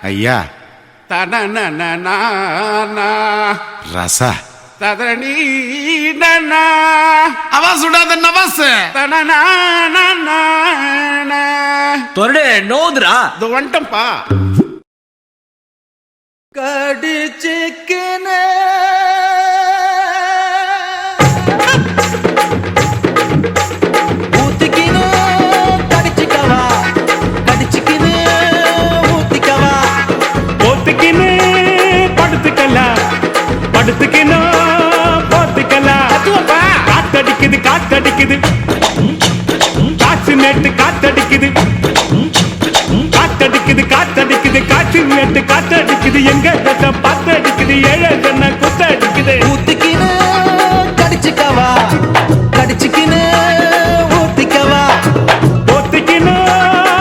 ஐயா ரசா ததரணி அவா சுடாத நவாஸ் தொரடு நோதுரா இது வந்துட்டம்பா கடிச்சிக்கின ஊத்திக்கினு கடிச்சிக்கவா கடிச்சிக்கினு ஊத்திக்கவா போத்துக்கின்னு படுத்துக்கலாம் படுத்துக்கின்னு போத்துக்கலாம் காத்தடிக்குது காத்தடிக்குது காற்று நேட்டு காத்தடிக்குது காத்தடிக்குது காத்தடிக்குது காற்று நேட்டு காத்தடிக்குது எங்க பாத்தடிக்குது ஏழை சொன்ன குத்த